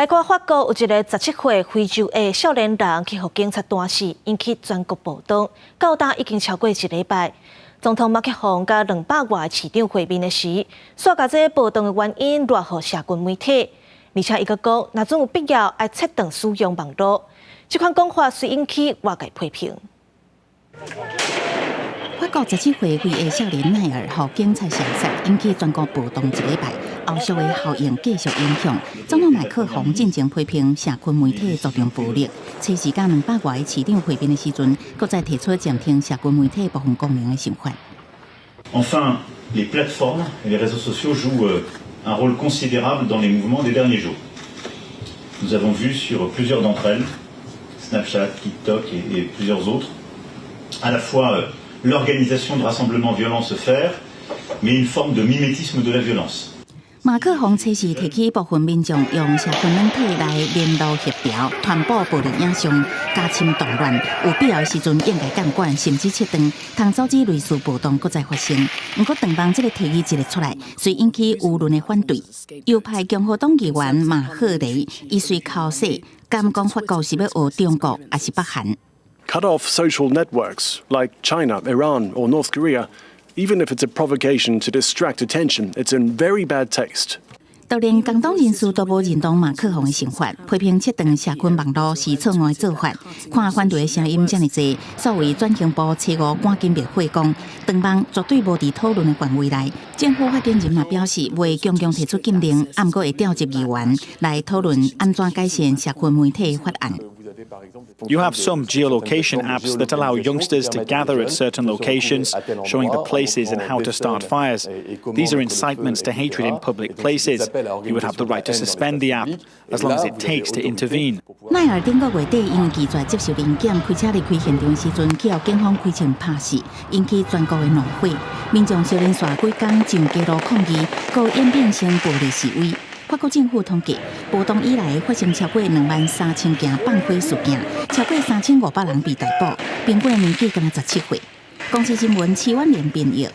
来看法国有一个17岁非洲的少年人去互警察弹死，引起全国暴动，到达已经超过1礼拜。总统马克宏甲200外市长会面的时，煞甲这暴动的原因赖予社群媒体，而且伊阁讲，若总有必要爱切断使用网络。这款讲法虽引起外界批评。法国17岁非裔少年奈尔互警察射杀，引起全国暴动1礼拜。后续的效应继续影响，总统马克宏进前批评社群媒体作用暴力，找时间200外市长会面的时阵，搁再提出暂停社群媒体部分功能的想法。Enfin, les plateformes et les réseaux sociaux jouent un rôle considérable dans les mouvements des derniers jours. Nous avons vu sur plusieurs d'entre elles, Snapchat, TikTok et plusieurs autres, à la fois l'organisation de rassemblements violents se faire, mais une forme de mimétisme de la violence. 马克宏测试提起部分民众用社群媒体来联络协调、传播暴力影像、加深动乱，有必要的时阵应该监管，甚至切断，通阻止类似暴动搁再发生。不过，长邦这个提议一日出来，虽引起舆论的反对，右派共和党议员马赫雷伊虽口说，敢讲法国是要学中国，还是北韩。Cut off social networks like China, Iran, or North Korea. Even if it's a provocation to distract attention, it's in very bad taste. 就连工党人士都无认同马克宏的想法，批评切断社群网络是错误的做法。看反对的声音这么多，作为转型部车5赶紧灭火讲，长邦绝对无伫讨论的范围内。政府发言人嘛表示，未强强提出禁令，不过会调集议员来讨论安怎改善社群媒体法案。You have some geolocation apps that allow youngsters to gather at certain locations, showing the places and how to start fires. These are incitements to hatred in public places. You would have the right to suspend the app, as long as it takes to intervene. 奈尔顶个月底因为拒绝接受临检，开车离开现场时阵，去互警方开枪拍死，引起全国的怒火。民众少连续几天上街路抗议，搁演变成暴力示威。法国政府统计，暴动以来发生超过23000件放火事件，超过3500人被逮捕，平均年纪才17岁。公司新闻7万连编译。